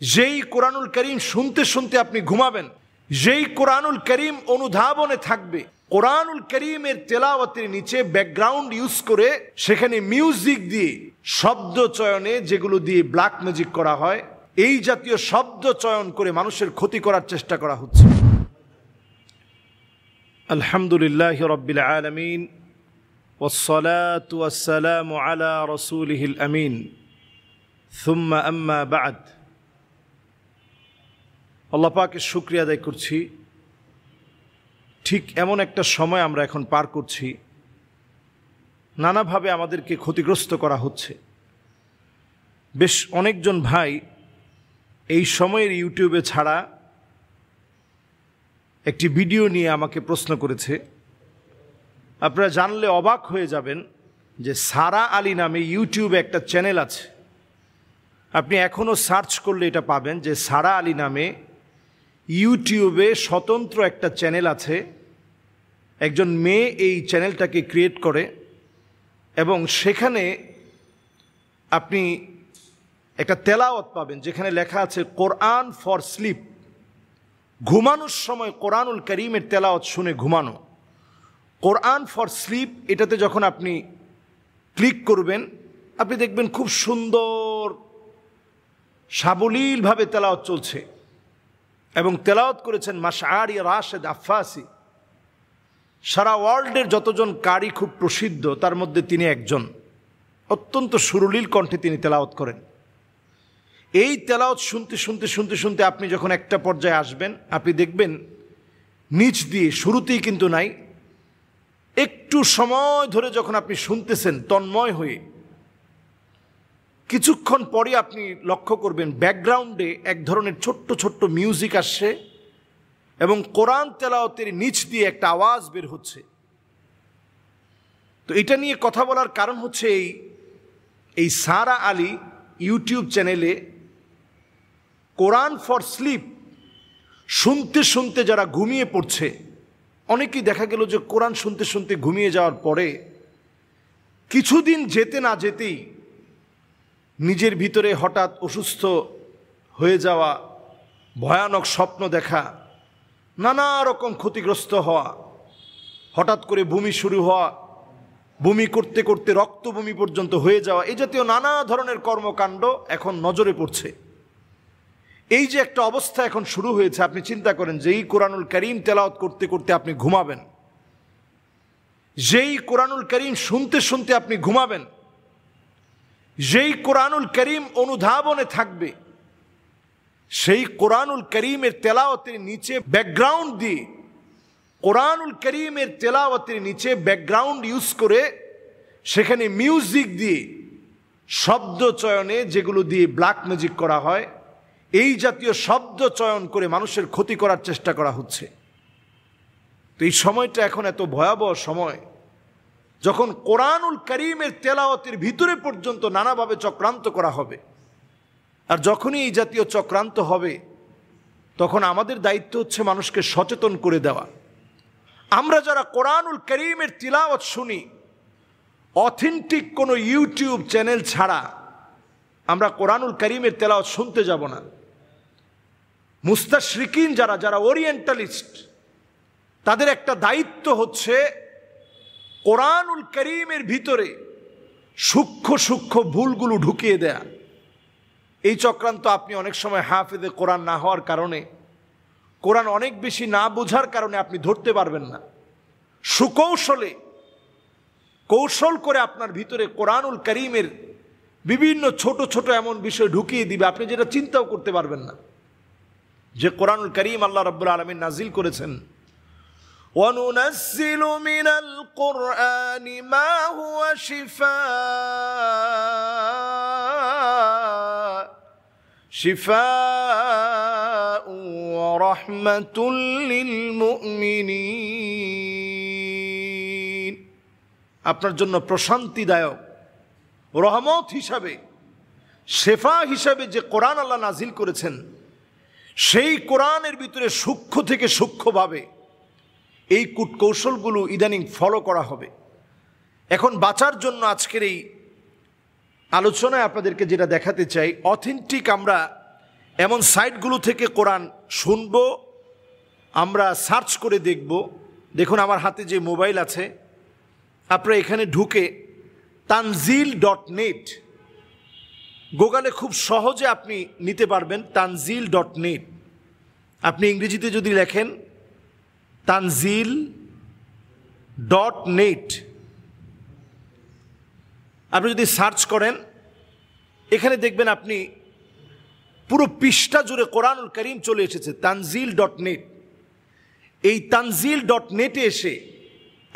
যেই কোরআনুল কারীম শুনতে শুনতে আপনি ঘুমাবেন, যেই কোরআনুল কারীম অনুধাবনে থাকবে, কোরআনুল কারীমের তেলাওয়াতের নিচে ব্যাকগ্রাউন্ড ইউজ করে সেখানে মিউজিক দিয়ে শব্দ চয়নে, যেগুলো দিয়ে ব্ল্যাক ম্যাজিক করা হয়, এই জাতীয় শব্দ চয়ন করে মানুষের ক্ষতি করার চেষ্টা করা হচ্ছে। আলহামদুলিল্লাহ রাব্বিল আলামিন ওয়াসসালাতু ওয়াসসালামু আলা রাসূলিহিল আমিন সুম্মা আম্মা বা'দ। আল্লাহ পাকের শুকরিয়া আদায় করছি। ঠিক এমন একটা সময় আমরা এখন পার করছি, নানাভাবে আমাদেরকে ক্ষতিগ্রস্ত করা হচ্ছে। বেশ অনেকজন ভাই এই সময়ের ইউটিউবে ছাড়া একটি ভিডিও নিয়ে আমাকে প্রশ্ন করেছে। আপনারা জানলে অবাক হয়ে যাবেন যে সারা আলী নামে ইউটিউবে একটা চ্যানেল আছে। আপনি এখনও সার্চ করলে এটা পাবেন যে সারা আলী নামে ইউটিউবে স্বতন্ত্র একটা চ্যানেল আছে। একজন মেয়ে এই চ্যানেলটাকে ক্রিয়েট করে এবং সেখানে আপনি একটা তেলাওয়াত পাবেন যেখানে লেখা আছে কোরআন ফর স্লিপ। ঘুমানোর সময় কোরআনুল কারীমের তেলাওয়াত শুনে ঘুমানো, কোরআন ফর স্লিপ। এটাতে যখন আপনি ক্লিক করবেন আপনি দেখবেন খুব সুন্দর সাবলীলভাবে তেলাওয়াত চলছে এবং তেলাওয়াত করেছেন মাশআরি রাশেদ আফফাসি। সারা ওয়ার্ল্ডের যতজন কারি খুব প্রসিদ্ধ তার মধ্যে তিনি একজন। অত্যন্ত সুরলীল কণ্ঠে তিনি তেলাওয়াত করেন। এই তেলাওয়াত শুনতে শুনতে শুনতে শুনতে আপনি যখন একটা পর্যায়ে আসবেন, আপনি দেখবেন নিচ দিয়ে, শুরুতেই কিন্তু নাই, একটু সময় ধরে যখন আপনি শুনতেছেন তন্ময় হয়ে, কিছুক্ষণ পরে আপনি লক্ষ্য করবেন ব্যাকগ্রাউন্ডে এক ধরনের ছোট্ট ছোট্ট মিউজিক আসছে এবং কোরআন তেলাওয়াতের নিচ দিয়ে একটা আওয়াজ বের হচ্ছে। তো এটা নিয়ে কথা বলার কারণ হচ্ছে এই সারা আলী ইউটিউব চ্যানেলে কোরআন ফর স্লিপ শুনতে শুনতে যারা ঘুমিয়ে পড়ছে, অনেকেই দেখা গেল যে কোরআন শুনতে শুনতে ঘুমিয়ে যাওয়ার পরে কিছুদিন যেতে না যেতেই নিজের ভিতরে হঠাৎ অসুস্থ হয়ে যাওয়া, ভয়ানক স্বপ্ন দেখা, নানা রকম ক্ষতিগ্রস্ত হওয়া, হঠাৎ করে বমি শুরু হওয়া, বমি করতে করতে রক্ত বমি পর্যন্ত হয়ে যাওয়া, এই জাতীয় নানা ধরনের কর্মকাণ্ড এখন নজরে পড়ছে। এই যে একটা অবস্থা এখন শুরু হয়েছে, আপনি চিন্তা করেন যে এই কোরআনুল কারীম তেলাওয়াত করতে করতে আপনি ঘুমাবেন, যেই কোরআনুল কারীম শুনতে শুনতে আপনি ঘুমাবেন, যেই কোরআনুল কারীম অনুধাবনে থাকবে, সেই কোরআনুল কারীমের তেলাওয়াতের নিচে ব্যাকগ্রাউন্ড দিয়ে, কোরআনুল কারীমের তেলাওয়াতের নিচে ব্যাকগ্রাউন্ড ইউজ করে সেখানে মিউজিক দিয়ে শব্দ চয়নে, যেগুলো দিয়ে ব্ল্যাক ম্যাজিক করা হয়, এই জাতীয় শব্দ চয়ন করে মানুষের ক্ষতি করার চেষ্টা করা হচ্ছে। তো এই সময়টা এখন এত ভয়াবহ সময় যখন কোরআনুল কারীমের তেলাওয়াতের ভিতরে পর্যন্ত নানাভাবে চক্রান্ত করা হবে। আর যখনই এই জাতীয় চক্রান্ত হবে তখন আমাদের দায়িত্ব হচ্ছে মানুষকে সচেতন করে দেওয়া। আমরা যারা কোরআনুল কারীমের তিলাওয়াত শুনি, অথেন্টিক কোনো ইউটিউব চ্যানেল ছাড়া আমরা কোরআনুল কারীমের তেলাওয়াত শুনতে যাব না। মুস্তাশরিকিন যারা ওরিয়েন্টালিস্ট, তাদের একটা দায়িত্ব হচ্ছে কোরআনুল কারীমের ভিতরে সূক্ষ্ম সূক্ষ্ম ভুলগুলো ঢুকিয়ে দেয়া। এই চক্রান্ত আপনি অনেক সময় হাফেজে কোরআন না হওয়ার কারণে, কোরআন অনেক বেশি না বোঝার কারণে আপনি ধরতে পারবেন না। কৌশল করে আপনার ভিতরে কোরআনুল কারীমের বিভিন্ন ছোট ছোট এমন বিষয় ঢুকিয়ে দিবে আপনি যেটা চিন্তাও করতে পারবেন না। যে কোরআনুল কারীম আল্লাহ রাব্বুল আলামিন নাজিল করেছেন, وَنُنَزِّلُ مِنَ الْقُرْآنِ مَا هُوَ شِفَاءٌ وَرَحْمَةٌ لِلْمُؤْمِنِينَ। আপনার জন্য প্রশান্তিদায়ক, রহমত হিসাবে, শেফা হিসাবে যে কোরআন আল্লাহ নাজিল করেছেন, সেই কোরআনের ভিতরে সূক্ষ্ম থেকে সূক্ষ্মভাবে এই কূটকৌশলগুলো ইদানিং ফলো করা হবে। এখন বাঁচার জন্য আজকের এই আলোচনায় আপনাদেরকে যেটা দেখাতে চাই, অথেন্টিক আমরা এমন সাইটগুলো থেকে কোরআন শুনব, আমরা সার্চ করে দেখব। দেখুন আমার হাতে যে মোবাইল আছে, আপনারা এখানে ঢুকে tanzil.net গুগলে খুব সহজে আপনি নিতে পারবেন। tanzil.net আপনি ইংরেজিতে যদি লেখেন tanzil.net, আপনি যদি সার্চ করেন এখানে দেখবেন আপনি পুরো পৃষ্ঠা জুড়ে কোরআনুল কারীম চলে এসেছে। tanzil.net, এই tanzil.net-এ এসে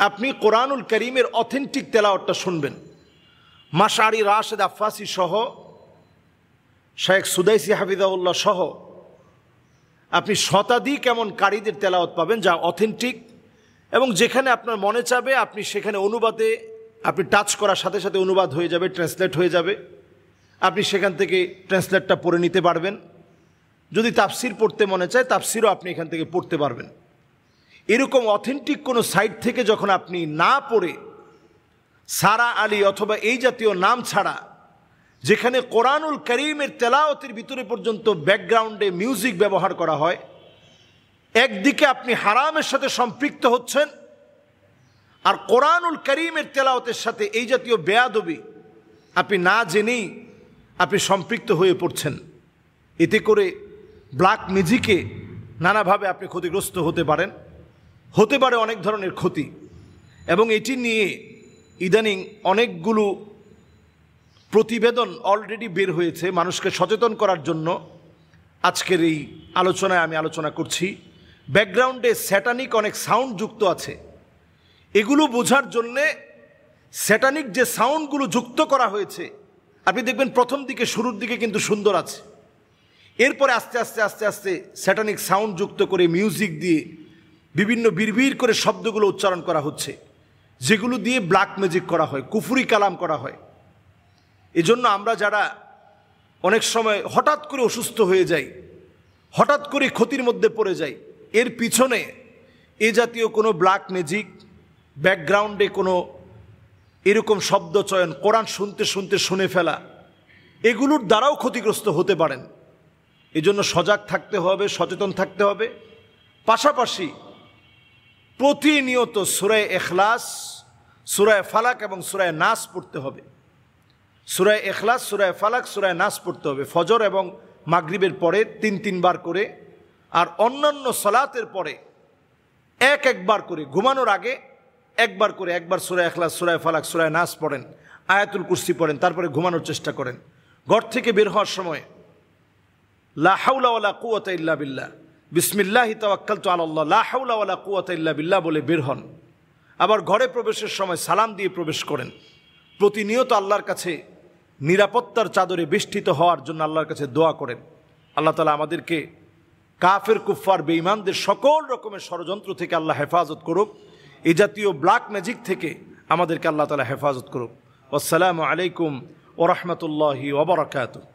আপনি কোরআনুল কারীমের অথেন্টিক তেলাওয়াতটা শুনবেন। মাশআরি রাশেদ আফফাসি সহ, শেখ সুদাইসি হাফিজাহুল্লাহ সহ আপনি শতাধিক এমন কারীদের তেলাওয়াত পাবেন যা অথেন্টিক, এবং যেখানে আপনার মনে চাবে আপনি সেখানে অনুবাদে আপনি টাচ করার সাথে সাথে অনুবাদ হয়ে যাবে, ট্রান্সলেট হয়ে যাবে। আপনি সেখান থেকে ট্রান্সলেটটা পড়ে নিতে পারবেন। যদি তাফসির পড়তে মনে চায় তাফসিরও আপনি এখান থেকে পড়তে পারবেন। এরকম অথেন্টিক কোনো সাইট থেকে যখন আপনি না পড়ে সারা আলী অথবা এই জাতীয় নাম ছাড়া, যেখানে কোরআনুল কারীমের তেলাওয়াতের ভিতরে পর্যন্ত ব্যাকগ্রাউন্ডে মিউজিক ব্যবহার করা হয়, একদিকে আপনি হারামের সাথে সম্পৃক্ত হচ্ছেন, আর কোরআনুল কারীমের তেলাওয়াতের সাথে এই জাতীয় বেয়াদবি আপনি না জেনেই আপনি সম্পৃক্ত হয়ে পড়ছেন। এতে করে ব্ল্যাক মিউজিকে নানাভাবে আপনি ক্ষতিগ্রস্ত হতে পারেন, হতে পারে অনেক ধরনের ক্ষতি। এবং এটি নিয়ে ইদানিং অনেকগুলো প্রতিবেদন অলরেডি বের হয়েছে মানুষকে সচেতন করার জন্য। আজকের এই আলোচনায় আমি আলোচনা করছি। ব্যাকগ্রাউন্ডে স্যাটানিক অনেক সাউন্ড যুক্ত আছে, এগুলো বোঝার জন্যে স্যাটানিক যে সাউন্ডগুলো যুক্ত করা হয়েছে আপনি দেখবেন প্রথম দিকে শুরুর দিকে কিন্তু সুন্দর আছে, এরপরে আস্তে আস্তে আস্তে আস্তে স্যাটানিক সাউন্ড যুক্ত করে মিউজিক দিয়ে বিভিন্ন বিড়বিড় করে শব্দগুলো উচ্চারণ করা হচ্ছে, যেগুলো দিয়ে ব্ল্যাক ম্যাজিক করা হয়, কুফরি কালাম করা হয়। এজন্য আমরা যারা অনেক সময় হঠাৎ করে অসুস্থ হয়ে যাই, হঠাৎ করে ক্ষতির মধ্যে পড়ে যাই, এর পিছনে এ জাতীয় কোনো ব্ল্যাক ম্যাজিক, ব্যাকগ্রাউন্ডে কোনো এরকম শব্দ চয়ন, কোরআন শুনতে শুনতে শুনে ফেলা, এগুলোর দ্বারাও ক্ষতিগ্রস্ত হতে পারেন। এজন্য সজাগ থাকতে হবে, সচেতন থাকতে হবে। পাশাপাশি প্রতিনিয়ত সূরা ইখলাস, সূরা ফালাক এবং সূরা নাস পড়তে হবে। সূরা ইখলাস, সূরা ফালাক, সূরা নাস পড়তে হবে ফজর এবং মাগরিবের পরে ৩ বার করে, আর অন্যান্য সালাতের পরে একবার করে, ঘুমানোর আগে একবার করে, একবার সূরা ইখলাস, সূরা ফালাক, সূরা নাস পড়েন, আয়াতুল কুরসি পড়েন, তারপরে ঘুমানোর চেষ্টা করেন। ঘর থেকে বের হওয়ার সময় লা হাওলা ওয়ালা কুওয়াতা ইল্লা বিল্লাহ, বিসমিল্লাহি তাওয়াক্কালতু আলাল্লাহ, লা হাওলা ওয়ালা কুওয়াতা ইল্লা বিল্লাহ বলে বের হন। আবার ঘরে প্রবেশের সময় সালাম দিয়ে প্রবেশ করেন। প্রতিনিয়ত আল্লাহর কাছে নিরাপত্তার চাদরে বেষ্টিত হওয়ার জন্য আল্লাহর কাছে দোয়া করেন। আল্লাহ তাআলা আমাদেরকে কাফের কুফফার বেঈমানদের সকল রকমের ষড়যন্ত্র থেকে আল্লাহ হেফাজত করুক। এই জাতীয় ব্ল্যাক ম্যাজিক থেকে আমাদেরকে আল্লাহ তাআলা হেফাজত করুক। আসসালামু আলাইকুম ওয়া রাহমাতুল্লাহি ওয়া বারাকাতুহু।